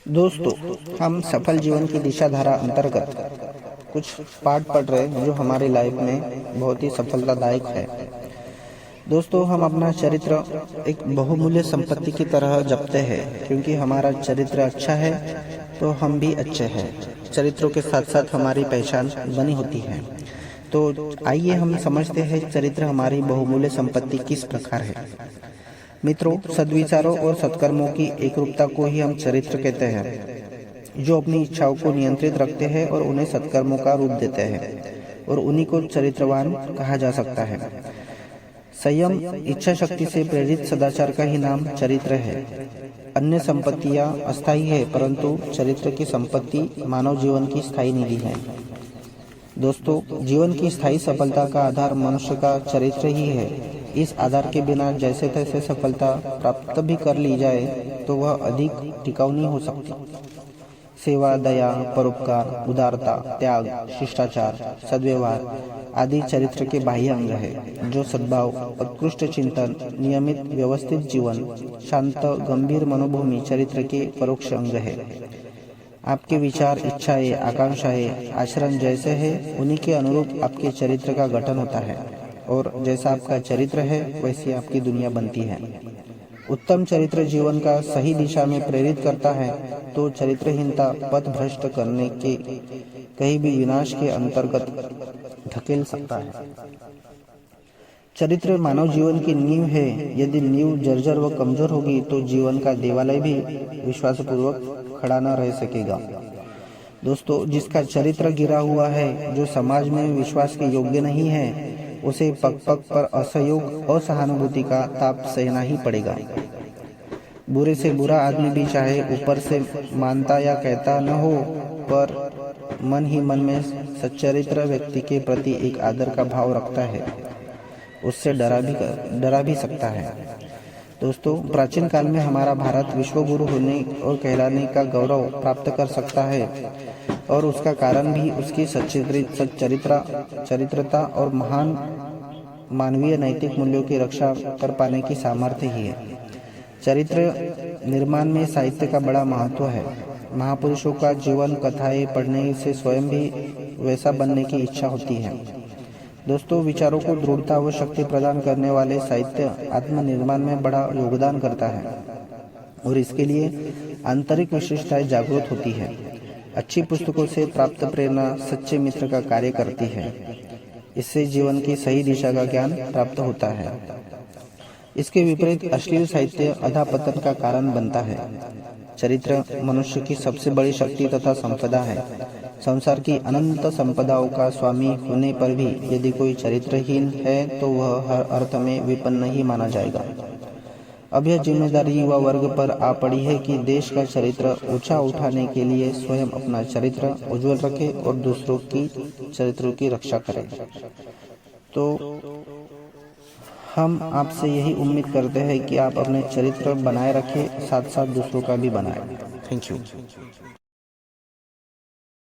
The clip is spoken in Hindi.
दोस्तों, हम सफल जीवन की दिशा धारा अंतर्गत कुछ पाठ पढ़ रहे हैं जो हमारी लाइफ में बहुत ही सफलतादायक है। दोस्तों, हम अपना चरित्र एक बहुमूल्य संपत्ति की तरह जपते हैं, क्योंकि हमारा चरित्र अच्छा है तो हम भी अच्छे हैं। चरित्रों के साथ साथ हमारी पहचान बनी होती है। तो आइए हम समझते हैं चरित्र हमारी बहुमूल्य संपत्ति किस प्रकार है। मित्रों, सद्विचारों और सत्कर्मों की एकरूपता को ही हम चरित्र कहते हैं, जो अपनी इच्छाओं को नियंत्रित रखते हैं और उन्हें सत्कर्मों का रूप देते हैं, और उन्हीं को चरित्रवान कहा जा सकता है। संयम, इच्छा शक्ति से प्रेरित सदाचार का ही नाम चरित्र है। अन्य संपत्तियां अस्थायी है, परंतु चरित्र की संपत्ति मानव जीवन की स्थायी निधि है। दोस्तों, जीवन की स्थायी सफलता का आधार मनुष्य का चरित्र ही है। इस आधार के बिना जैसे तैसे सफलता प्राप्त भी कर ली जाए तो वह अधिक टिकाऊ नहीं हो सकती। सेवा, दया, परोपकार, उदारता, त्याग, शिष्टाचार, सद्व्यवहार आदि चरित्र के बाह्य अंग है, जो सद्भाव, उत्कृष्ट चिंतन, नियमित व्यवस्थित जीवन, शांत गंभीर मनोभूमि चरित्र के परोक्ष अंग है। आपके विचार, इच्छाएं, आकांक्षाएं, आचरण जैसे हैं, उन्हीं के अनुरूप आपके चरित्र का गठन होता है, और जैसा आपका चरित्र है वैसी आपकी दुनिया बनती है। उत्तम चरित्र जीवन का सही दिशा में प्रेरित करता है, तो चरित्रहीनता पथ भ्रष्ट करने के कहीं भी विनाश के अंतर्गत धकेल सकता है। चरित्र मानव जीवन की नींव है। यदि नींव जर्जर व कमजोर होगी तो जीवन का देवालय भी विश्वासपूर्वक खड़ा न रह सकेगा। दोस्तों, जिसका चरित्र गिरा हुआ है, जो समाज में विश्वास के योग्य नहीं है, उसे पग पग पर असहयोग और सहानुभूति का ताप सहना ही पड़ेगा। बुरे से बुरा आदमी भी चाहे ऊपर से मानता या कहता न हो, पर मन ही मन में सच्चरित्र व्यक्ति के प्रति एक आदर का भाव रखता है, उससे डरा भी सकता है। दोस्तों, प्राचीन काल में हमारा भारत विश्वगुरु होने और कहलाने का गौरव प्राप्त कर सकता है, और उसका कारण भी उसकी चरित्रता और महान मानवीय नैतिक मूल्यों की रक्षा कर पाने की सामर्थ्य ही है। चरित्र निर्माण में साहित्य का बड़ा महत्व है। महापुरुषों का जीवन कथाएं पढ़ने से स्वयं भी वैसा बनने की इच्छा होती है। दोस्तों, विचारों को दृढ़ता व शक्ति प्रदान करने वाले साहित्य आत्मनिर्माण में बड़ा योगदान करता है, और इसके लिए आंतरिक विशेषताएं जागृत होती है। अच्छी पुस्तकों से प्राप्त प्रेरणा सच्चे मित्र का कार्य करती है। इससे जीवन की सही दिशा का ज्ञान प्राप्त होता है। इसके विपरीत अश्लील साहित्य अधःपतन का कारण बनता है। चरित्र मनुष्य की सबसे बड़ी शक्ति तथा संपदा है। संसार की अनंत संपदाओं का स्वामी होने पर भी यदि कोई चरित्रहीन है तो वह हर अर्थ में विपन्न ही माना जाएगा। अब यह जिम्मेदारी युवा वर्ग पर आ पड़ी है कि देश का चरित्र ऊंचा उठाने के लिए स्वयं अपना चरित्र उज्जवल रखे और दूसरों की चरित्रों की रक्षा करे। तो हम आपसे यही उम्मीद करते हैं कि आप अपने चरित्र बनाए रखें, साथ साथ दूसरों का भी बनाएं। Thank you.